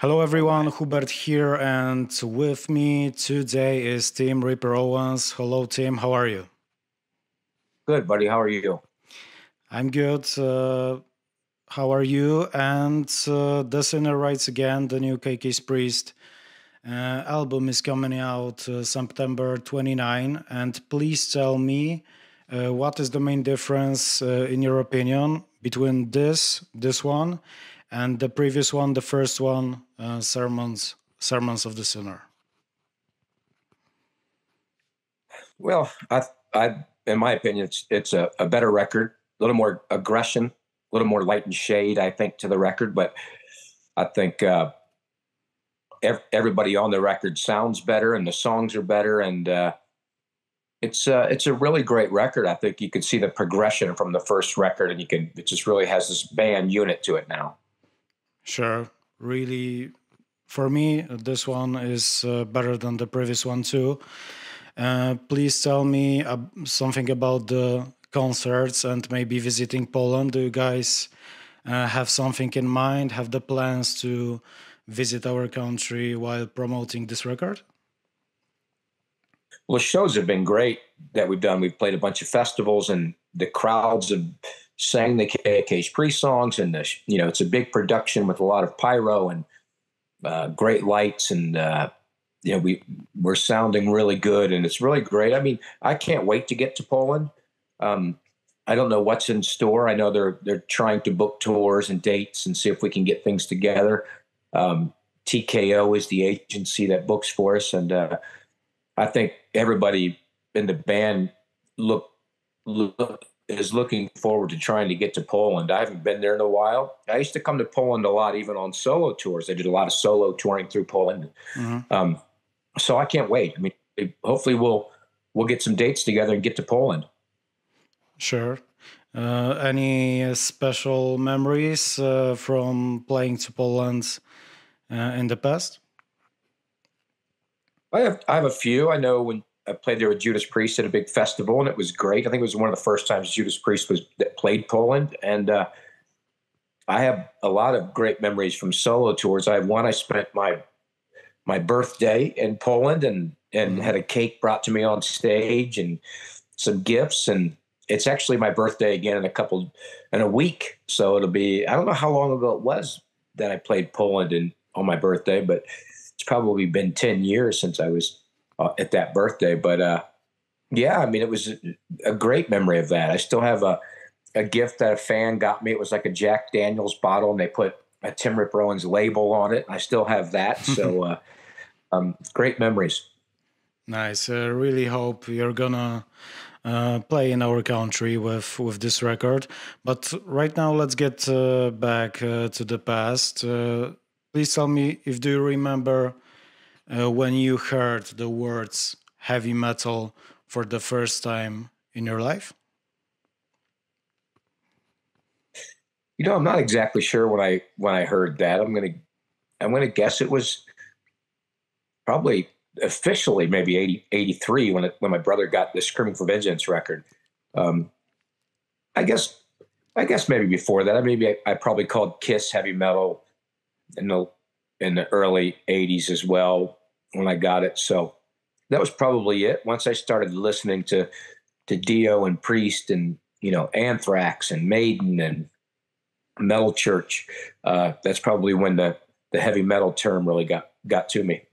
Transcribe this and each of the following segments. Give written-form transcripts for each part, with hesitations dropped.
Hello everyone, Hubert here, and with me today is Tim Reaper Owens. Hello Tim, how are you? Good, buddy. How are you? I'm good. How are you? And The Sinner Writes Again, the new Judas Priest album is coming out September 29. And please tell me what is the main difference, in your opinion, between this one, and the previous one, the first one, Sermons of the Sinner. Well, in my opinion, it's a better record, a little more aggression, a little more light and shade, I think, to the record. But I think everybody on the record sounds better, and the songs are better, and it's a really great record. I think you can see the progression from the first record, and it just really has this band unit to it now. Sure, really, for me, this one is better than the previous one too. Please tell me something about the concerts and maybe visiting Poland. Do you guys have something in mind? Have the plans to visit our country while promoting this record? Well, the shows have been great that we've done. We've played a bunch of festivals, and the crowds have sang the KK's pre-songs, and it's a big production with a lot of pyro and great lights, and we're sounding really good, and it's really great. I mean, I can't wait to get to Poland. I don't know what's in store. I know they're trying to book tours and dates and see if we can get things together. TKO is the agency that books for us, and I think everybody in the band is looking forward to trying to get to Poland. I haven't been there in a while. I used to come to Poland a lot, even on solo tours. I did a lot of solo touring through Poland. Mm-hmm. So I can't wait. I mean, hopefully we'll get some dates together and get to Poland. Sure. Any special memories from playing to Poland in the past? I have a few. I know when I played there with Judas Priest at a big festival, and it was great. I think it was one of the first times Judas Priest played Poland, and I have a lot of great memories from solo tours. I have one. I spent my birthday in Poland, and had a cake brought to me on stage and some gifts, and it's actually my birthday again in a week. So it'll be, I don't know how long ago it was that I played Poland on my birthday, but it's probably been 10 years since I was at that birthday. But yeah, I mean, it was a great memory of that. I still have a gift that a fan got me. It was like a Jack Daniels bottle, and they put a Tim Ripper Owens label on it. I still have that. So great memories. Nice. I really hope you're gonna play in our country with this record. But right now, let's get back to the past. Please tell me, if do you remember when you heard the words heavy metal for the first time in your life? I'm not exactly sure when I heard that. I'm gonna guess it was probably officially maybe 83 when my brother got the Screaming for Vengeance record. I guess maybe before that. Maybe I probably called Kiss heavy metal in the early 80s as well when I got it. So that was probably it. Once I started listening to Dio and Priest and Anthrax and Maiden and Metal Church, that's probably when the heavy metal term really got to me.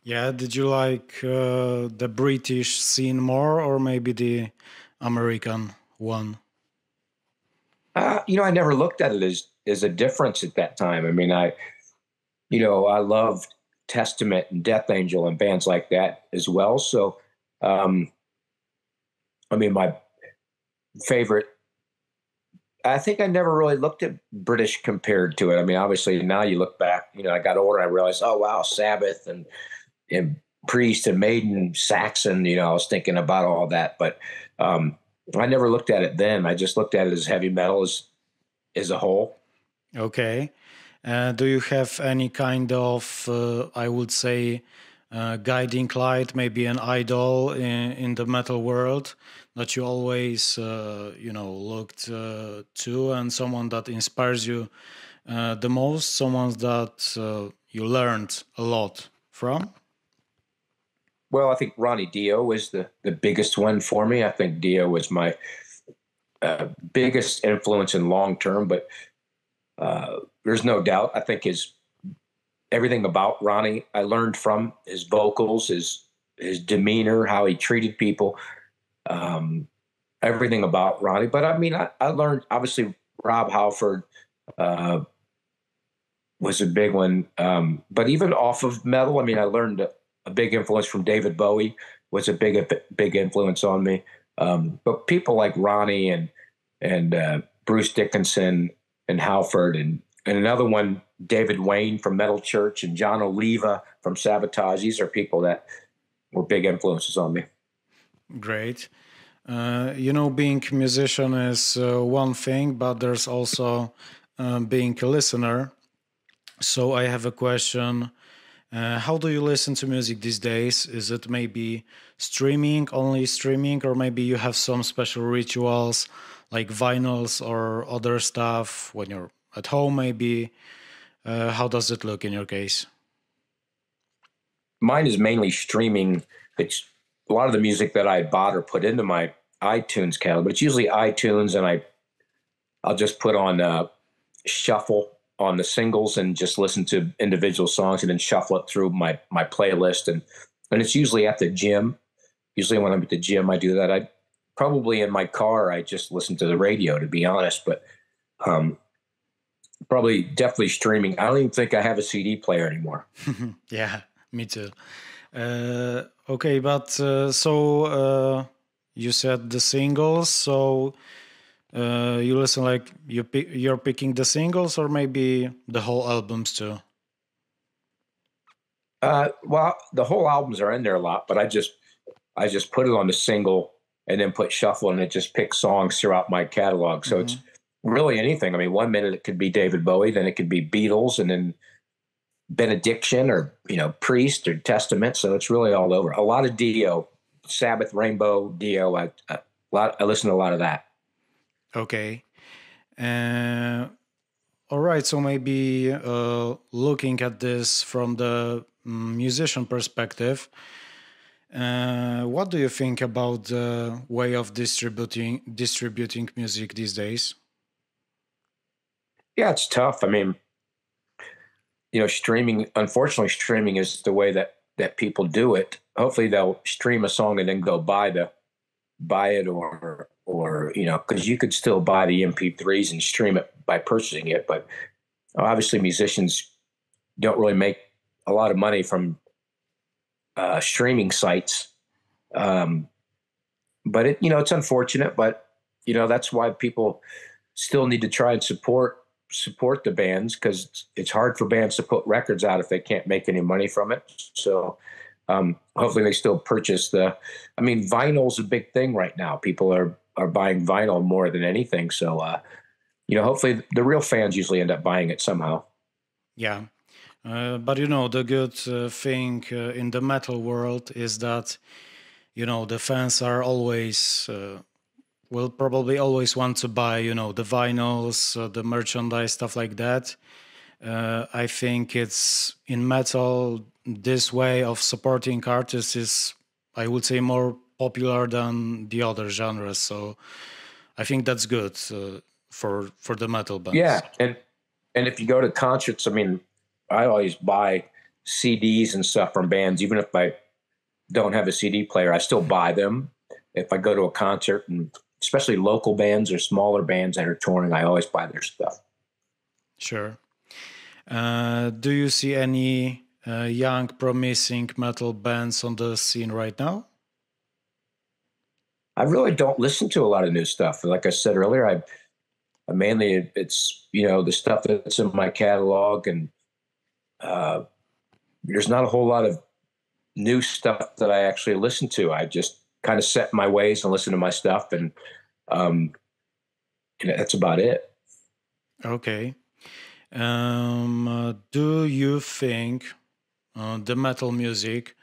Yeah, did you like the British scene more, or maybe the American one? I never looked at it as a difference at that time. I mean, I loved Testament and Death Angel and bands like that as well. So, I mean, my favorite, I think I never really looked at British compared to it. I mean, obviously now you look back, I got older, I realized, oh, wow, Sabbath and Priest and Maiden, Saxon, I was thinking about all that, but I never looked at it then. I just looked at it as heavy metal as a whole. Okay. Do you have any kind of, I would say, guiding light, maybe an idol in the metal world that you always, looked to, and someone that inspires you the most, someone that you learned a lot from? Well, I think Ronnie Dio was the biggest one for me. I think Dio was my biggest influence in long term, but there's no doubt. I think his everything about Ronnie I learned from his vocals, his demeanor, how he treated people, everything about Ronnie. But I mean, I learned obviously Rob Halford uh, was a big one. But even off of metal, I mean, I learned a big influence from David Bowie was a big influence on me. But people like Ronnie and Bruce Dickinson and Halford and another one, David Wayne from Metal Church and John Oliva from Sabotage. These are people that were big influences on me. Great. Being a musician is one thing, but there's also being a listener. So I have a question. How do you listen to music these days? Is it maybe only streaming, or maybe you have some special rituals like vinyls or other stuff when you're at home, maybe? How does it look in your case? Mine is mainly streaming. It's a lot of the music that I bought or put into my iTunes catalog, but it's usually iTunes, and I'll just put on shuffle on the singles and just listen to individual songs and then shuffle it through my playlist. And it's usually at the gym. Usually when I'm at the gym, I do that. I probably in my car, I just listen to the radio, to be honest, but probably definitely streaming. I don't even think I have a CD player anymore. Yeah, me too. Okay, but you said the singles, so you listen like you're picking the singles or maybe the whole albums too? Well, the whole albums are in there a lot, but I just put it on the single and then put shuffle and it just picks songs throughout my catalog. So it's really anything. I mean, 1 minute it could be David Bowie, then it could be Beatles, and then Benediction or Priest or Testament. So it's really all over. A lot of Dio, Sabbath, Rainbow, Dio. I listen to a lot of that. Okay. All right. So maybe looking at this from the musician perspective, what do you think about the way of distributing music these days? Yeah, it's tough. I mean, unfortunately, streaming is the way that people do it. Hopefully they'll stream a song and then go buy it or because you could still buy the MP3s and stream it by purchasing it. But obviously musicians don't really make a lot of money from streaming sites. But it's unfortunate, but that's why people still need to try and support the bands, because it's hard for bands to put records out if they can't make any money from it. So hopefully they still purchase vinyl's a big thing right now. People are buying vinyl more than anything. So, hopefully the real fans usually end up buying it somehow. Yeah. But the good thing in the metal world is that, the fans are always will probably always want to buy, the vinyls, the merchandise, stuff like that. I think it's in metal, this way of supporting artists is, I would say, more popular than the other genres. So I think that's good for the metal bands. Yeah, and if you go to concerts, I mean, I always buy CDs and stuff from bands, even if I don't have a CD player. I still buy them if I go to a concert, and especially local bands or smaller bands that are touring, I always buy their stuff. Sure. Do you see any young, promising metal bands on the scene right now? I really don't listen to a lot of new stuff. Like I said earlier, I mainly it's the stuff that's in my catalog, and there's not a whole lot of new stuff that I actually listen to. I just kind of set my ways and listen to my stuff, and that's about it. Okay. Do you think the metal music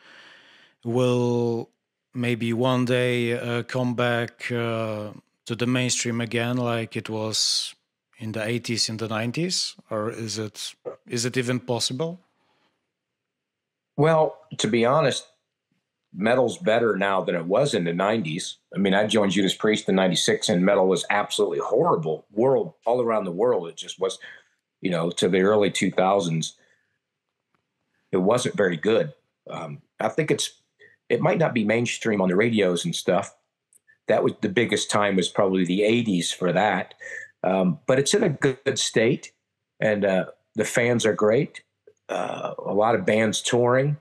will maybe one day come back to the mainstream again, like it was in the 80s, in the 90s, or is it even possible? Well, to be honest, metal's better now than it was in the 90s. I mean, I joined Judas Priest in 96 and metal was absolutely horrible world all around the world. It just was, to the early 2000s, it wasn't very good. I think it might not be mainstream on the radios and stuff. That was the biggest time was probably the 80s for that. But it's in a good state and the fans are great. A lot of bands touring.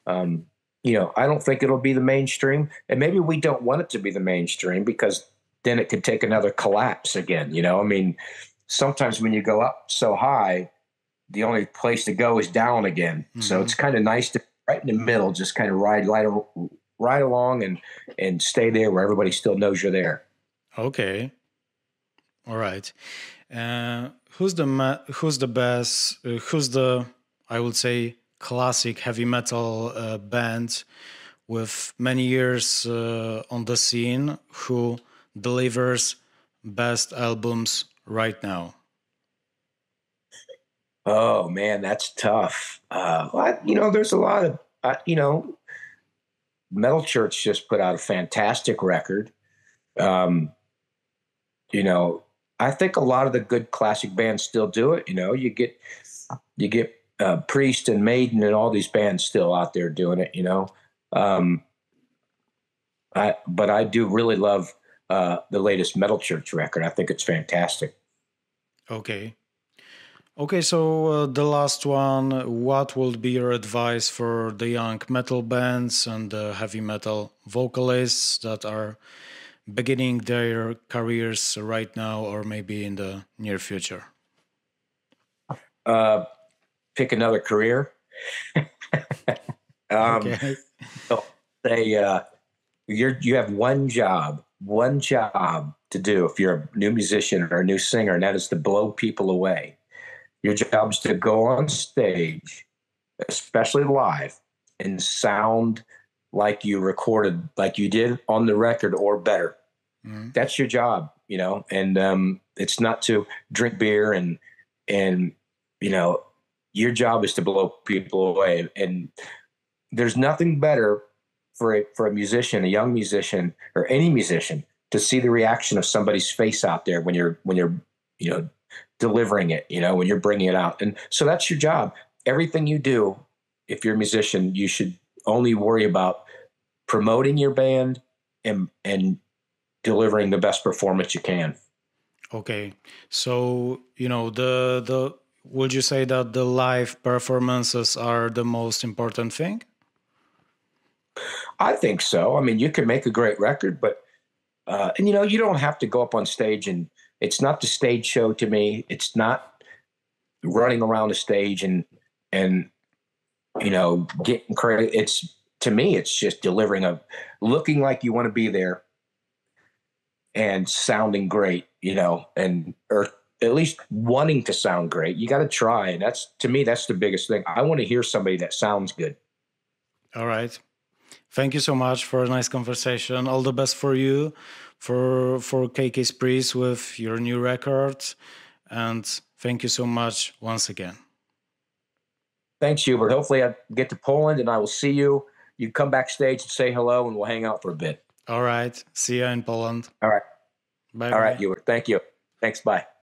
I don't think it'll be the mainstream, and maybe we don't want it to be the mainstream because then it could take another collapse again. I mean, sometimes when you go up so high, the only place to go is down again. So it's kind of nice to right in the middle, just kind of ride along and stay there where everybody still knows you're there. Okay. All right. Who's the best? Who's the, I would say, classic heavy metal band with many years on the scene who delivers best albums right now? Oh man, that's tough. There's a lot of, Metal Church just put out a fantastic record. I think a lot of the good classic bands still do it. You get Priest and Maiden and all these bands still out there doing it. But I do really love the latest Metal Church record. I think it's fantastic. Okay. Okay, so the last one, what would be your advice for the young metal bands and the heavy metal vocalists that are beginning their careers right now or maybe in the near future? Pick another career. Okay. So you have one job to do if you're a new musician or a new singer, and that is to blow people away. Your job is to go on stage, especially live, and sound like you recorded, like you did on the record or better. That's your job, and it's not to drink beer and your job is to blow people away. And there's nothing better for a musician, a young musician or any musician to see the reaction of somebody's face out there when you're delivering it, when you're bringing it out. And so that's your job. Everything you do, if you're a musician, you should only worry about promoting your band and delivering the best performance you can. Okay. So, the would you say that the live performances are the most important thing? I think so. I mean, you can make a great record, but you don't have to go up on stage, and it's not the stage show to me. It's not running around the stage and getting credit. To me, it's just looking like you want to be there and sounding great, or at least wanting to sound great. You got to try. And to me, that's the biggest thing. I want to hear somebody that sounds good. All right. Thank you so much for a nice conversation. All the best for you, for KK's Priest with your new record. And thank you so much once again. Thanks, Hubert. Hopefully I get to Poland and I will see you. You come backstage and say hello and we'll hang out for a bit. All right. See you in Poland. All right. Bye. All right, Hubert. Thank you. Thanks. Bye.